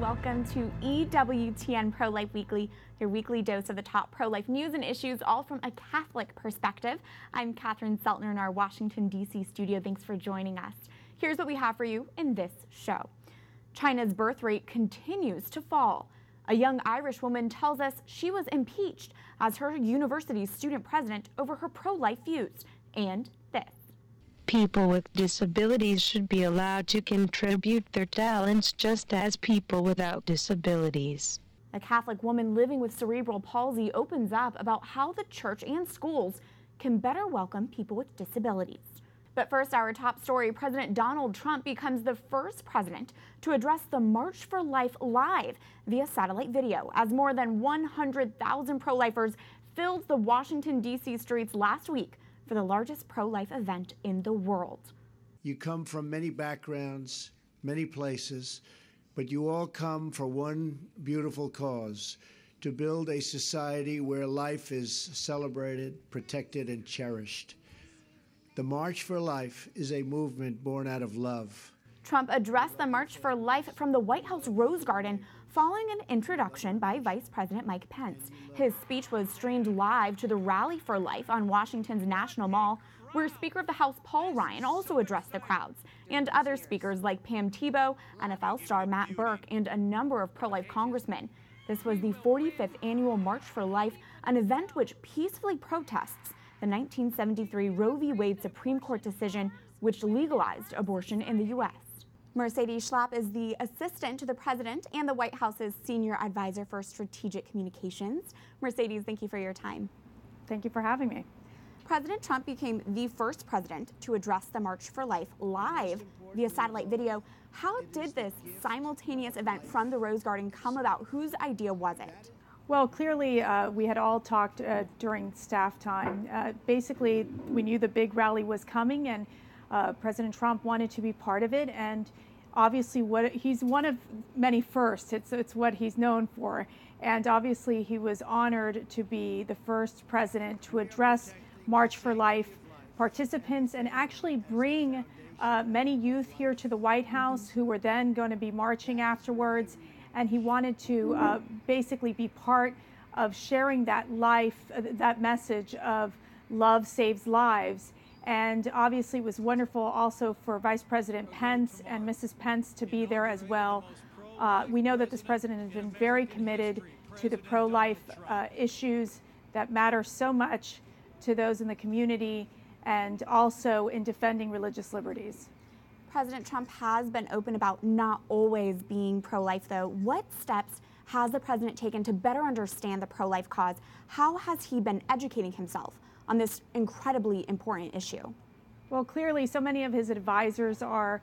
welcome to EWTN Pro-Life Weekly, your weekly dose of the top pro-life news and issues, all from a Catholic perspective. I'm Catherine Szeltner in our Washington, D.C. studio. Thanks for joining us. Here's what we have for you in this show. China's birth rate continues to fall. A young Irish woman tells us she was impeached as her university's student president over her pro-life views. And this. People with disabilities should be allowed to contribute their talents just as people without disabilities. A Catholic woman living with cerebral palsy opens up about how the church and schools can better welcome people with disabilities. But first, our top story, President Donald Trump becomes the first president to address the March for Life live via satellite video, as more than 100,000 pro-lifers filled the Washington, D.C. streets last week for the largest pro-life event in the world. You come from many backgrounds, many places, but you all come for one beautiful cause: to build a society where life is celebrated, protected, and cherished. The March for Life is a movement born out of love. Trump addressed the March for Life from the White House Rose Garden following an introduction by Vice President Mike Pence. His speech was streamed live to the Rally for Life on Washington's National Mall, where Speaker of the House Paul Ryan also addressed the crowds, and other speakers like Pam Tebow, NFL star Matt Burke, and a number of pro-life congressmen. This was the 45th annual March for Life, an event which peacefully protests the 1973 Roe v. Wade Supreme Court decision, which legalized abortion in the U.S. Mercedes Schlapp is the assistant to the president and the White House's senior advisor for strategic communications. Mercedes, thank you for your time. Thank you for having me. President Trump became the first president to address the March for Life live via satellite video. How did this simultaneous event from the Rose Garden come about? Whose idea was it? Well, clearly, we had all talked during staff time. Basically, we knew the big rally was coming, and President Trump wanted to be part of it. And obviously, he's one of many firsts. It's what he's known for. And obviously, he was honored to be the first president to address March for Life participants and actually bring many youth here to the White House who were then going to be marching afterwards. And he wanted to basically be part of sharing that that message of love saves lives. And obviously it was wonderful also for Vice President Pence and Mrs. Pence to be there as well. We know that this president has been very committed to the pro-life issues that matter so much to those in the community, and also in defending religious liberties. President Trump has been open about not always being pro-life, though. What steps has the president taken to better understand the pro-life cause? How has he been educating himself on this incredibly important issue? Well, clearly, so many of his advisors are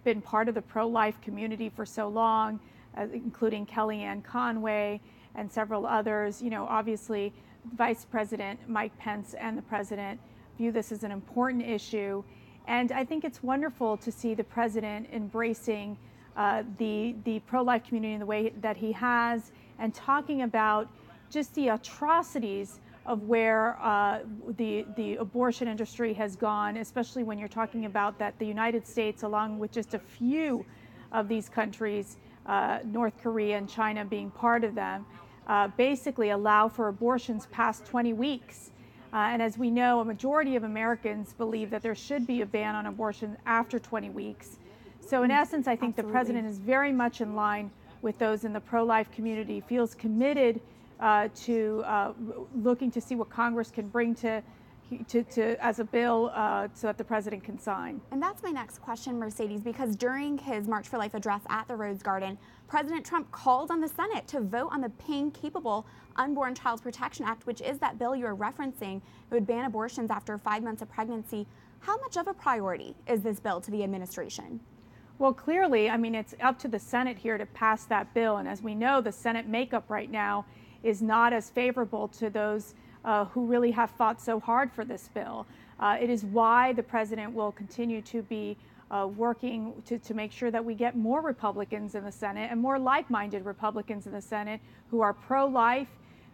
been part of the pro-life community for so long, including Kellyanne Conway and several others. You know, obviously, Vice President Mike Pence and the president view this as an important issue. And I think it's wonderful to see the president embracing the pro-life community in the way that he has, and talking about just the atrocities of where the abortion industry has gone, especially when you're talking about that the United States, along with just a few of these countries, North Korea and China being part of them, basically allow for abortions past 20 weeks. And as we know, a majority of Americans believe that there should be a ban on abortion after 20 weeks. So in essence, I think Absolutely. The president is very much in line with those in the pro-life community, feels committed to looking to see what Congress can bring to as a bill so that the president can sign. And that's my next question, Mercedes, because during his March for Life address at the Rose Garden, President Trump called on the Senate to vote on the Pain-Capable Unborn Child Protection Act, which is that bill you are referencing. It would ban abortions after 5 months of pregnancy. How much of a priority is this bill to the administration? Well, clearly, I mean, it's up to the Senate here to pass that bill. And as we know, the Senate makeup right now is not as favorable to those who really have fought so hard for this bill. It is why the president will continue to be working to make sure that we get more Republicans in the Senate and more like-minded Republicans in the Senate who are pro-life,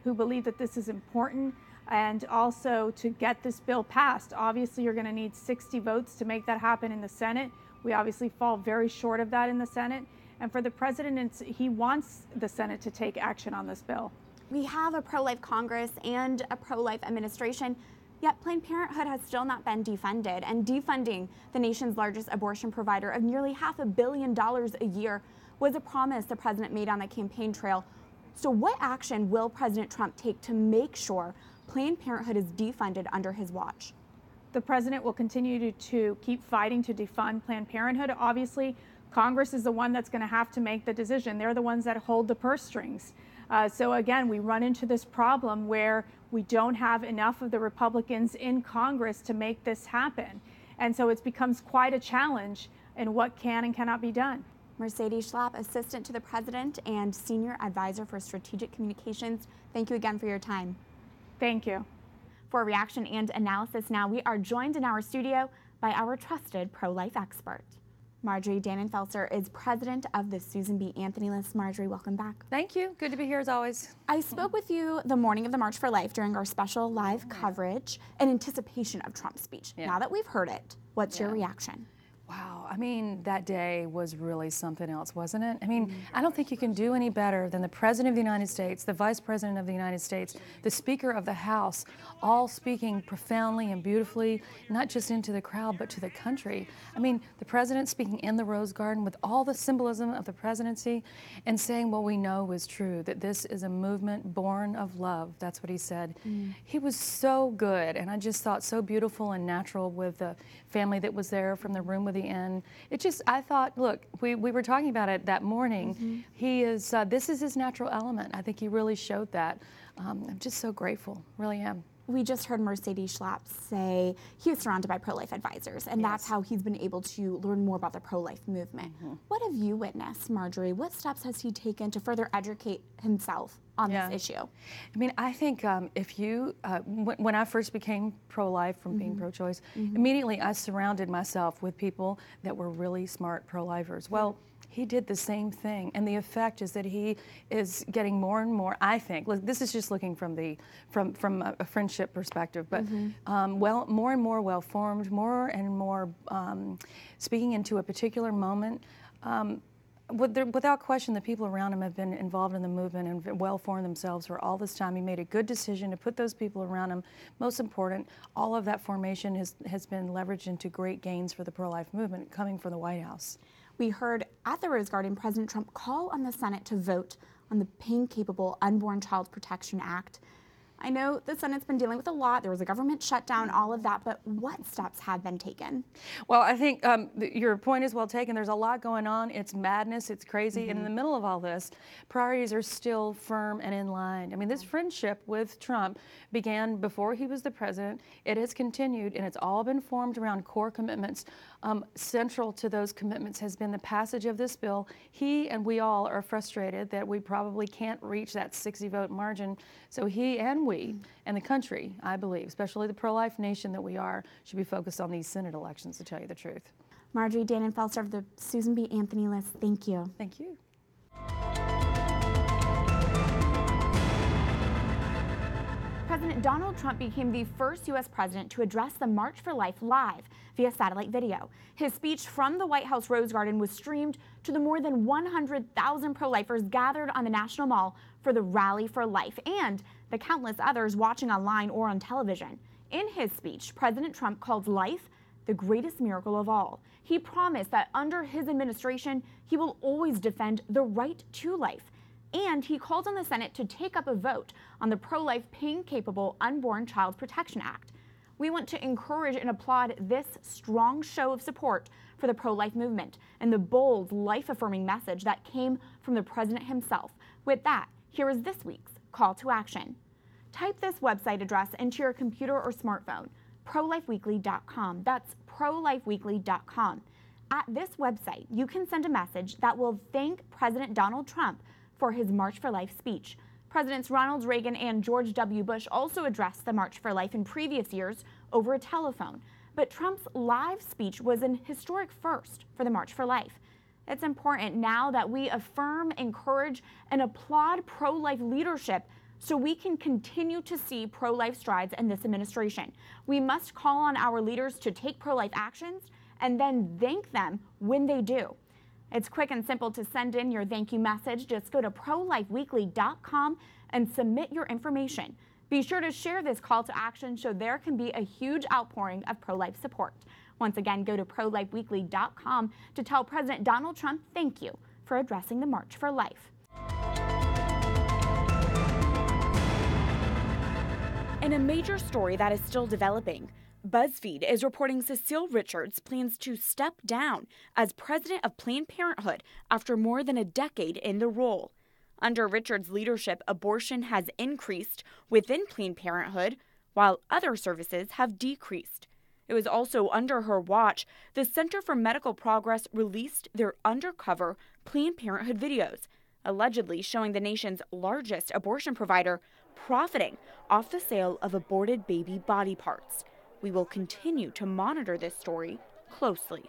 who believe that this is important, and also to get this bill passed. Obviously, you're going to need 60 votes to make that happen in the Senate. We obviously fall very short of that in the Senate. And for the president, he wants the Senate to take action on this bill. We have a pro-life Congress and a pro-life administration, yet Planned Parenthood has still not been defunded, and defunding the nation's largest abortion provider of nearly $500 million a year was a promise the president made on the campaign trail. So what action will President Trump take to make sure Planned Parenthood is defunded under his watch? The president will continue to keep fighting to defund Planned Parenthood. Obviously, Congress is the one that's going to have to make the decision. They're the ones that hold the purse strings. So again, we run into this problem where we don't have enough of the Republicans in Congress to make this happen. And so it becomes quite a challenge in what can and cannot be done. Mercedes Schlapp, Assistant to the President and Senior Advisor for Strategic Communications, thank you again for your time. Thank you. For reaction and analysis now, we are joined in our studio by our trusted pro-life expert. Marjorie Dannenfelser is president of the Susan B. Anthony List. Marjorie, welcome back. Thank you. Good to be here as always. I spoke with you the morning of the March for Life during our special live coverage in anticipation of Trump's speech. Yeah. Now that we've heard it, what's your reaction? Wow, I mean, that day was really something else, wasn't it? I mean, I don't think you can do any better than the President of the United States, the Vice President of the United States, the Speaker of the House, all speaking profoundly and beautifully, not just into the crowd, but to the country. I mean, the President speaking in the Rose Garden with all the symbolism of the presidency and saying what we know is true, that this is a movement born of love. That's what he said. He was so good, and I just thought so beautiful and natural with the family that was there from the room with the inn. It just, I thought, look, we were talking about it that morning. He is, this is his natural element. I think he really showed that. I'm just so grateful, really am. We just heard Mercedes Schlapp say he was surrounded by pro-life advisors, and that's how he's been able to learn more about the pro-life movement. What have you witnessed, Marjorie? What steps has he taken to further educate himself on this issue? I mean, I think if you, when I first became pro-life from being pro-choice, immediately I surrounded myself with people that were really smart pro-lifers. Well, he did the same thing, and the effect is that he is getting more and more, I think, look, this is just looking from the from a friendship perspective, but well, more and more well-formed, more and more speaking into a particular moment. Without question, the people around him have been involved in the movement and well-formed themselves for all this time. He made a good decision to put those people around him. Most important, all of that formation has been leveraged into great gains for the pro-life movement coming from the White House. We heard at the Rose Garden President Trump call on the Senate to vote on the Pain-Capable Unborn Child Protection Act. I know the Senate's been dealing with a lot. There was a government shutdown, all of that, but what steps have been taken? Well, I think your point is well taken. There's a lot going on. It's madness. It's crazy. And in the middle of all this, priorities are still firm and in line. I mean, this friendship with Trump began before he was the president. It has continued, and it's all been formed around core commitments. Central to those commitments has been the passage of this bill. He and we all are frustrated that we probably can't reach that 60-vote margin. So he and we and the country, I believe, especially the pro-life nation that we are, should be focused on these Senate elections, to tell you the truth. Marjorie Dannenfelser of the Susan B. Anthony List, thank you. Thank you. President Donald Trump became the first U.S. president to address the March for Life live via satellite video. His speech from the White House Rose Garden was streamed to the more than 100,000 pro-lifers gathered on the National Mall for the Rally for Life and the countless others watching online or on television. In his speech, President Trump called life the greatest miracle of all. He promised that under his administration, he will always defend the right to life. And he called on the Senate to take up a vote on the pro-life Pain-Capable Unborn Child Protection Act. We want to encourage and applaud this strong show of support for the pro-life movement and the bold, life-affirming message that came from the president himself. With that, here is this week's call to action. Type this website address into your computer or smartphone, prolifeweekly.com. That's prolifeweekly.com. At this website, you can send a message that will thank President Donald Trump for his March for Life speech. Presidents Ronald Reagan and George W. Bush also addressed the March for Life in previous years over a telephone. But Trump's live speech was an historic first for the March for Life. It's important now that we affirm, encourage, and applaud pro-life leadership so we can continue to see pro-life strides in this administration. We must call on our leaders to take pro-life actions and then thank them when they do. It's quick and simple to send in your thank you message. Just go to prolifeweekly.com and submit your information. Be sure to share this call to action so there can be a huge outpouring of pro-life support. Once again, go to prolifeweekly.com to tell President Donald Trump thank you for addressing the March for Life. In a major story that is still developing, BuzzFeed is reporting Cecile Richards plans to step down as president of Planned Parenthood after more than a decade in the role. Under Richards' leadership, abortion has increased within Planned Parenthood, while other services have decreased. It was also under her watch the Center for Medical Progress released their undercover Planned Parenthood videos, allegedly showing the nation's largest abortion provider profiting off the sale of aborted baby body parts. We will continue to monitor this story closely.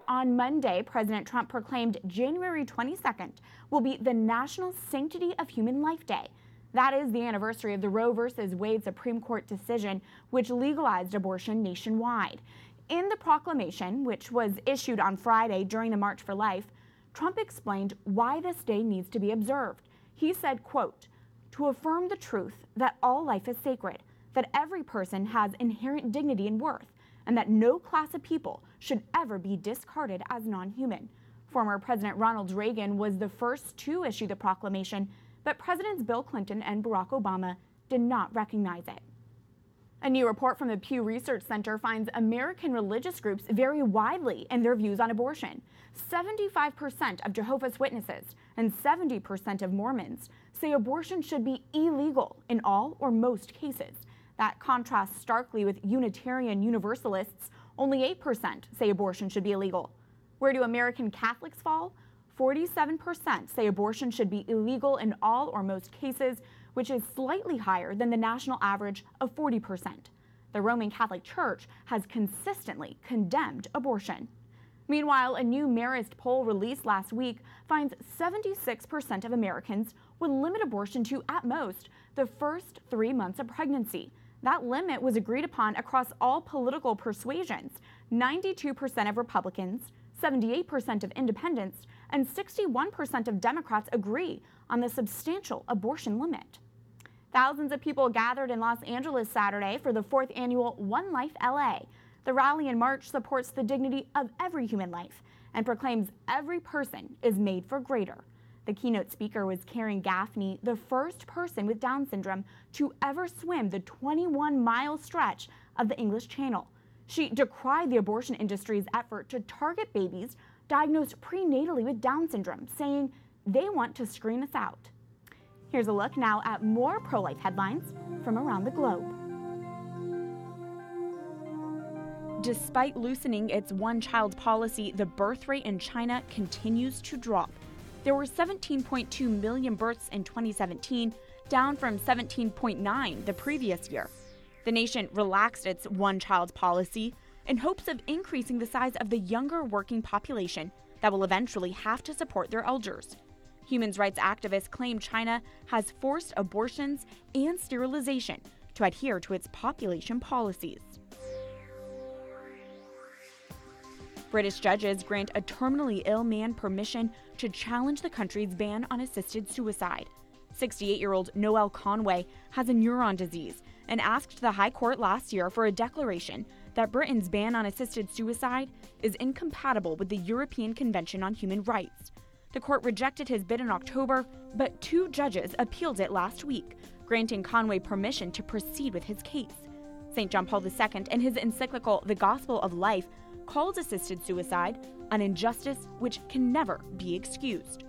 On Monday, President Trump proclaimed January 22nd will be the National Sanctity of Human Life Day. That is the anniversary of the Roe v. Wade Supreme Court decision, which legalized abortion nationwide. In the proclamation, which was issued on Friday during the March for Life, Trump explained why this day needs to be observed. He said, quote, "To affirm the truth that all life is sacred, that every person has inherent dignity and worth, and that no class of people should ever be discarded as non-human." Former President Ronald Reagan was the first to issue the proclamation, but Presidents Bill Clinton and Barack Obama did not recognize it. A new report from the Pew Research Center finds American religious groups vary widely in their views on abortion. 75% of Jehovah's Witnesses and 70% of Mormons say abortion should be illegal in all or most cases. That contrasts starkly with Unitarian Universalists. Only 8% say abortion should be illegal. Where do American Catholics fall? 47% say abortion should be illegal in all or most cases, which is slightly higher than the national average of 40%. The Roman Catholic Church has consistently condemned abortion. Meanwhile, a new Marist poll released last week finds 76% of Americans would limit abortion to, at most, the first 3 months of pregnancy. That limit was agreed upon across all political persuasions. 92% of Republicans, 78% of independents, and 61% of Democrats agree on the substantial abortion limit. Thousands of people gathered in Los Angeles Saturday for the 4th annual One Life LA. The rally and march supports the dignity of every human life and proclaims every person is made for greater. The keynote speaker was Karen Gaffney, the first person with Down syndrome to ever swim the 21-mile stretch of the English Channel. She decried the abortion industry's effort to target babies diagnosed prenatally with Down syndrome, saying they want to screen us out. Here's a look now at more pro-life headlines from around the globe. Despite loosening its one-child policy, the birth rate in China continues to drop. There were 17.2 million births in 2017, down from 17.9 the previous year. The nation relaxed its one-child policy in hopes of increasing the size of the younger working population that will eventually have to support their elders. Human rights activists claim China has forced abortions and sterilization to adhere to its population policies. British judges grant a terminally ill man permission to challenge the country's ban on assisted suicide. 68-year-old Noel Conway has a neuron disease and asked the High Court last year for a declaration that Britain's ban on assisted suicide is incompatible with the European Convention on Human Rights. The court rejected his bid in October, but 2 judges appealed it last week, granting Conway permission to proceed with his case. St. John Paul II, in his encyclical The Gospel of Life, calls assisted suicide an injustice which can never be excused.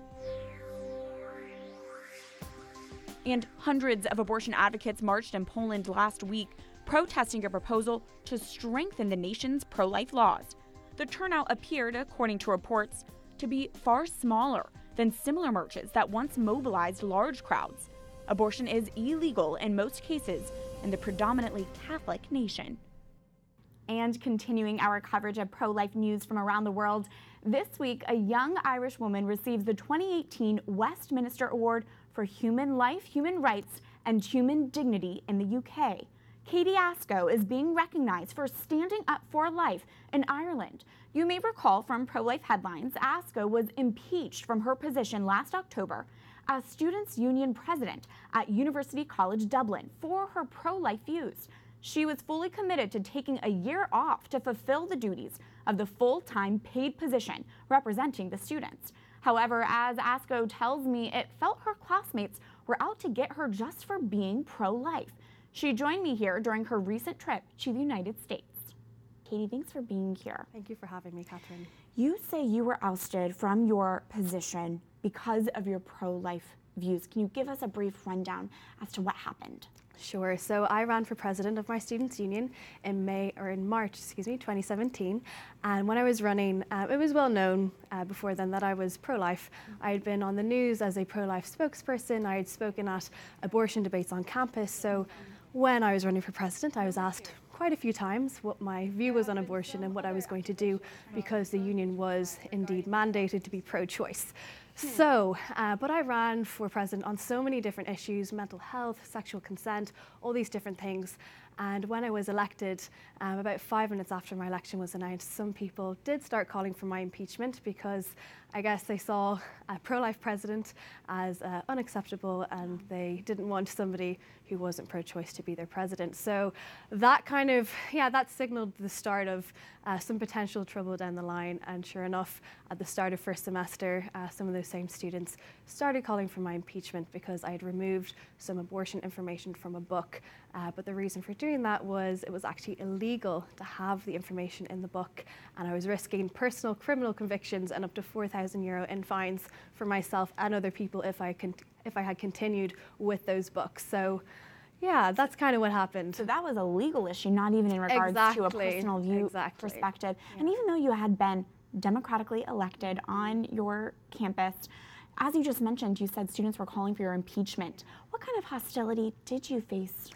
And hundreds of abortion advocates marched in Poland last week, protesting a proposal to strengthen the nation's pro-life laws. The turnout appeared, according to reports, to be far smaller than similar marches that once mobilized large crowds. Abortion is illegal in most cases in the predominantly Catholic nation. And continuing our coverage of pro-life news from around the world, this week a young Irish woman receives the 2018 Westminster Award for Human Life, Human Rights, and Human Dignity in the UK. Katie Ascough is being recognized for standing up for life in Ireland. You may recall from pro-life headlines, Ascough was impeached from her position last October as Students' Union president at University College Dublin for her pro-life views. She was fully committed to taking a year off to fulfill the duties of the full-time paid position representing the students. However, as Ascough tells me, it felt her classmates were out to get her just for being pro-life. She joined me here during her recent trip to the United States. Katie, thanks for being here. Thank you for having me, Catherine. You say you were ousted from your position because of your pro-life views. Can you give us a brief rundown as to what happened? Sure. So I ran for president of my students' union in March 2017. And when I was running, it was well known before then that I was pro-life. I had been on the news as a pro-life spokesperson. I had spoken at abortion debates on campus. So when I was running for president, I was asked quite a few times what my view was on abortion and what I was going to do, because the union was indeed mandated to be pro-choice. So, but I ran for president on so many different issues: mental health, sexual consent, all these different things. And when I was elected, about 5 minutes after my election was announced, some people did start calling for my impeachment, because I guess they saw a pro-life president as unacceptable, and they didn't want somebody who wasn't pro-choice to be their president. So that kind of, that signaled the start of some potential trouble down the line. And sure enough, at the start of first semester, some of those same students started calling for my impeachment because I had removed some abortion information from a book. But the reason for doing that was it was actually illegal to have the information in the book, and I was risking personal criminal convictions and up to €4,000 in fines for myself and other people if I had continued with those books. So yeah, that's kind of what happened. So that was a legal issue, not even in regards to a personal view perspective. Yeah. And even though you had been democratically elected on your campus, as you just mentioned, you said students were calling for your impeachment. What kind of hostility did you face?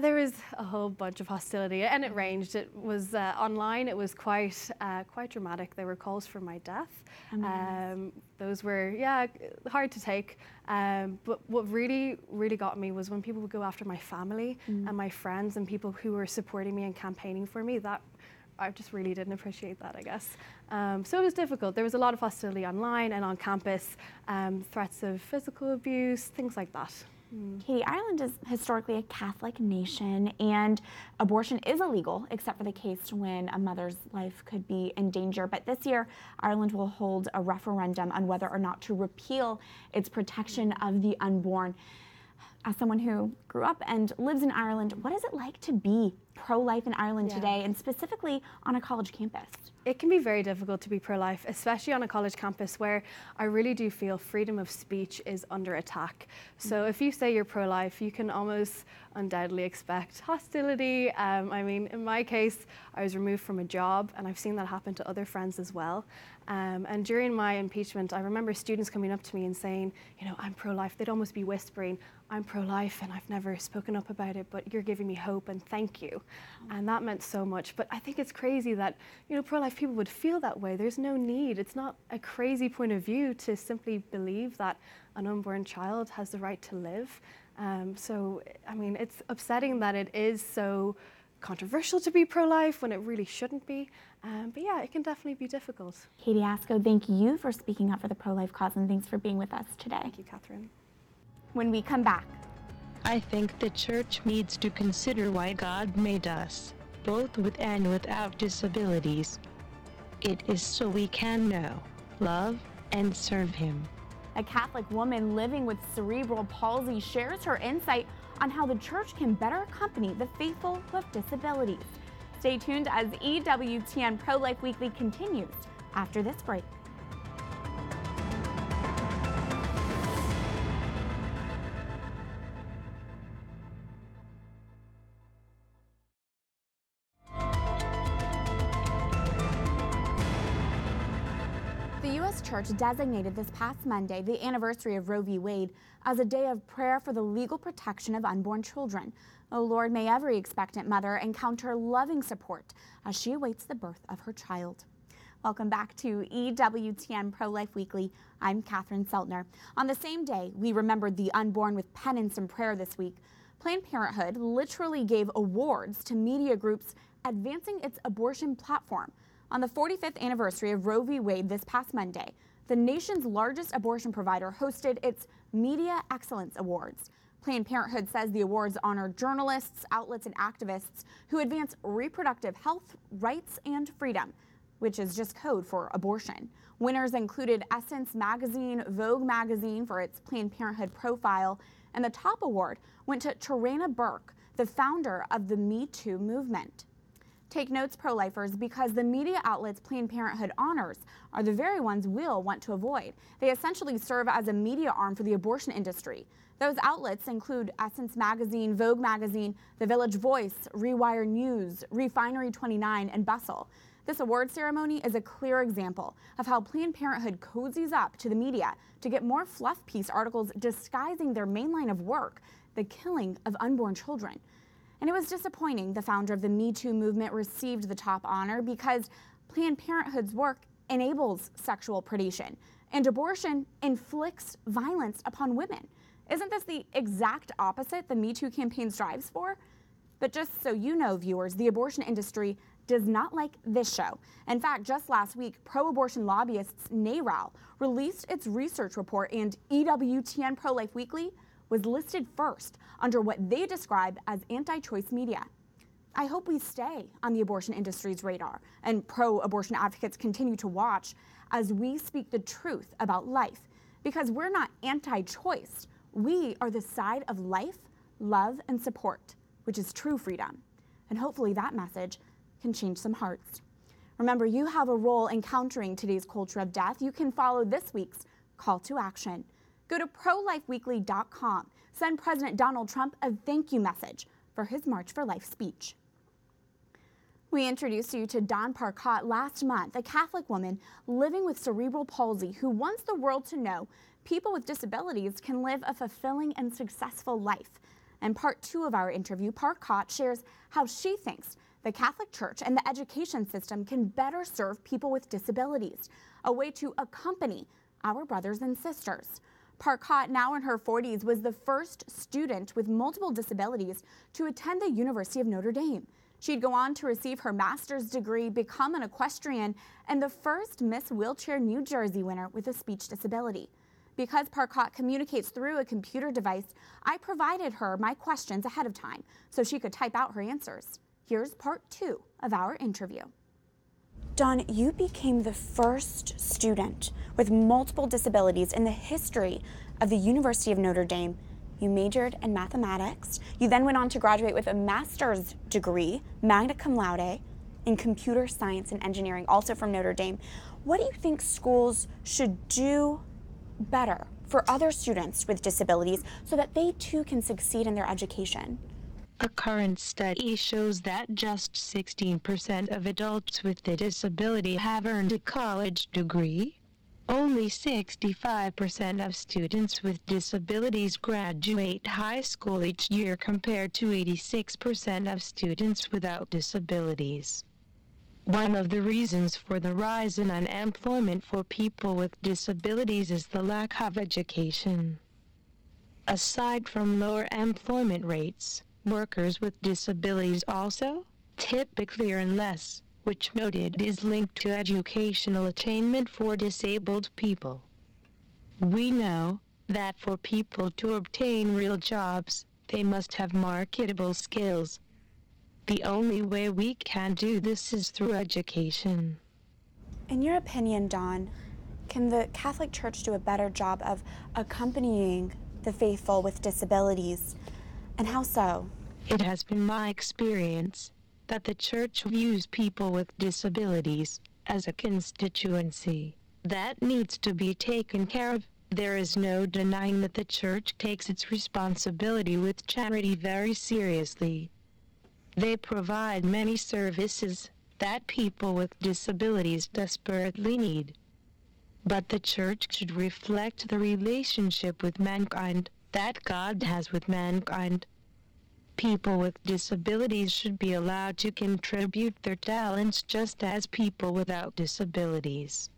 There was a whole bunch of hostility, and it ranged. It was online. It was quite dramatic. There were calls for my death. Those were hard to take. But what really got me was when people would go after my family and my friends and people who were supporting me and campaigning for me. That I just really didn't appreciate that, I guess. So it was difficult. There was a lot of hostility online and on campus, threats of physical abuse, things like that. Katie, Ireland is historically a Catholic nation, and abortion is illegal except for the case when a mother's life could be in danger. But this year, Ireland will hold a referendum on whether or not to repeal its protection of the unborn. As someone who grew up and lives in Ireland, what is it like to be pro-life in Ireland today, and specifically on a college campus? It can be very difficult to be pro-life, especially on a college campus where I really do feel freedom of speech is under attack. So if you say you're pro-life, you can almost undoubtedly expect hostility. I mean, in my case, I was removed from a job, and I've seen that happen to other friends as well. And during my impeachment, I remember students coming up to me and saying, I'm pro-life. They'd almost be whispering, I'm pro-life and I've never spoken up about it, but you're giving me hope and thank you. And that meant so much. But I think it's crazy that, pro-life people would feel that way. There's no need. It's not a crazy point of view to simply believe that an unborn child has the right to live. So, I mean, it's upsetting that it is so controversial to be pro-life when it really shouldn't be. But yeah, it can definitely be difficult. Katie Ascough, thank you for speaking up for the pro-life cause, and thanks for being with us today. Thank you, Catherine. When we come back, I think the church needs to consider why God made us, both with and without disabilities. It is so we can know, love, and serve Him. a Catholic woman living with cerebral palsy shares her insight on how the church can better accompany the faithful who have disabilities. Stay tuned as EWTN Pro-Life Weekly continues after this break. The U.S. Church designated this past Monday the anniversary of Roe v. Wade as a day of prayer for the legal protection of unborn children. Oh Lord, may every expectant mother encounter loving support as she awaits the birth of her child. Welcome back to EWTN Pro-Life Weekly. I'm Catherine Szeltner. On the same day, we remembered the unborn with penance and prayer this week. Planned Parenthood literally gave awards to media groups advancing its abortion platform. On the 45th anniversary of Roe v. Wade this past Monday, the nation's largest abortion provider hosted its Media Excellence Awards. Planned Parenthood says the awards honor journalists, outlets, and activists who advance reproductive health, rights, and freedom, which is just code for abortion. Winners included Essence magazine, Vogue magazine for its Planned Parenthood profile, and the top award went to Tarana Burke, the founder of the Me Too movement. Take notes, pro-lifers, because the media outlets Planned Parenthood honors are the very ones we'll want to avoid. They essentially serve as a media arm for the abortion industry. Those outlets include Essence magazine, Vogue magazine, The Village Voice, Rewire News, Refinery 29, and Bustle. This award ceremony is a clear example of how Planned Parenthood cozies up to the media to get more fluff piece articles disguising their main line of work, the killing of unborn children. And it was disappointing the founder of the Me Too movement received the top honor because Planned Parenthood's work enables sexual predation, and abortion inflicts violence upon women. Isn't this the exact opposite the Me Too campaign strives for? But just so you know, viewers, the abortion industry does not like this show. In fact, just last week, pro-abortion lobbyists NARAL released its research report, and EWTN Pro-Life Weekly was listed first under what they describe as anti-choice media. I hope we stay on the abortion industry's radar and pro-abortion advocates continue to watch as we speak the truth about life, because we're not anti-choice. We are the side of life, love, and support, which is true freedom. And hopefully that message can change some hearts. Remember, you have a role in countering today's culture of death. You can follow this week's call to action. Go to prolifeweekly.com. Send President Donald Trump a thank you message for his March for Life speech. We introduced you to Dawn Parcott last month, a Catholic woman living with cerebral palsy who wants the world to know people with disabilities can live a fulfilling and successful life. In part 2 of our interview, Parcott shares how she thinks the Catholic Church and the education system can better serve people with disabilities, a way to accompany our brothers and sisters. Parcott, now in her 40s, was the first student with multiple disabilities to attend the University of Notre Dame. She'd go on to receive her master's degree, become an equestrian, and the first Miss Wheelchair New Jersey winner with a speech disability. Because Parcott communicates through a computer device, I provided her my questions ahead of time so she could type out her answers. Here's part 2 of our interview. Dawn, you became the first student with multiple disabilities in the history of the University of Notre Dame. You majored in mathematics. You then went on to graduate with a master's degree, magna cum laude, in computer science and engineering, also from Notre Dame. What do you think schools should do better for other students with disabilities so that they too can succeed in their education? A current study shows that just 16% of adults with a disability have earned a college degree. Only 65% of students with disabilities graduate high school each year compared to 86% of students without disabilities. One of the reasons for the rise in unemployment for people with disabilities is the lack of education. Aside from lower employment rates, workers with disabilities also typically earn less, which noted is linked to educational attainment for disabled people. We know that for people to obtain real jobs, they must have marketable skills. The only way we can do this is through education. In your opinion, Dawn, can the Catholic Church do a better job of accompanying the faithful with disabilities, and how so? It has been my experience that the Church views people with disabilities as a constituency that needs to be taken care of. There is no denying that the Church takes its responsibility with charity very seriously. They provide many services that people with disabilities desperately need. But the Church should reflect the relationship with mankind that God has with mankind. People with disabilities should be allowed to contribute their talents just as people without disabilities.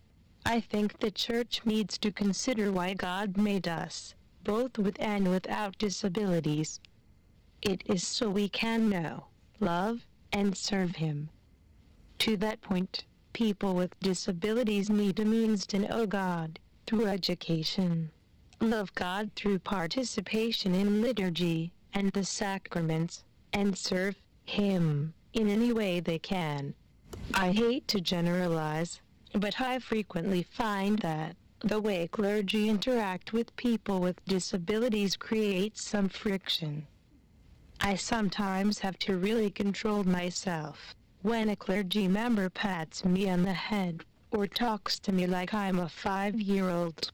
I think the Church needs to consider why God made us, both with and without disabilities. It is so we can know, love, and serve Him. To that point, people with disabilities need a means to know God through education, love God through participation in liturgy and the sacraments, and serve Him in any way they can. I hate to generalize, but I frequently find that the way clergy interact with people with disabilities creates some friction. I sometimes have to really control myself when a clergy member pats me on the head or talks to me like I'm a 5-year-old.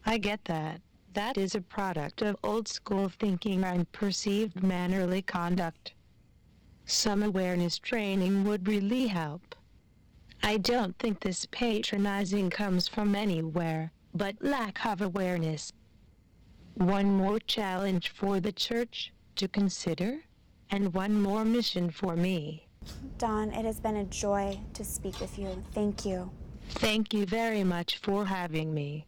I get that. That is a product of old school thinking and perceived mannerly conduct. Some awareness training would really help. I don't think this patronizing comes from anywhere but lack of awareness. One more challenge for the church to consider, and one more mission for me. Dawn, it has been a joy to speak with you. Thank you. Thank you very much for having me.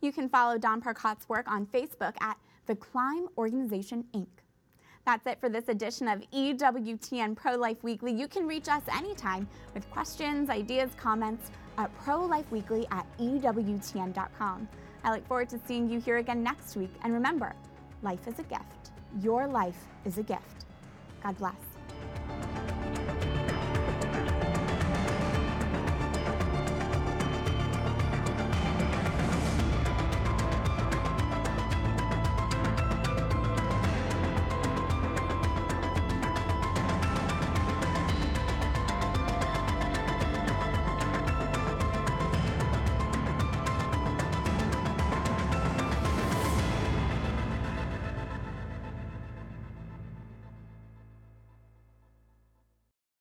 You can follow Dawn Parcott's work on Facebook at the Climb Organization, Inc. That's it for this edition of EWTN Pro-Life Weekly. You can reach us anytime with questions, ideas, comments at prolifeweekly@ewtn.com. I look forward to seeing you here again next week. And remember, life is a gift. Your life is a gift. God bless.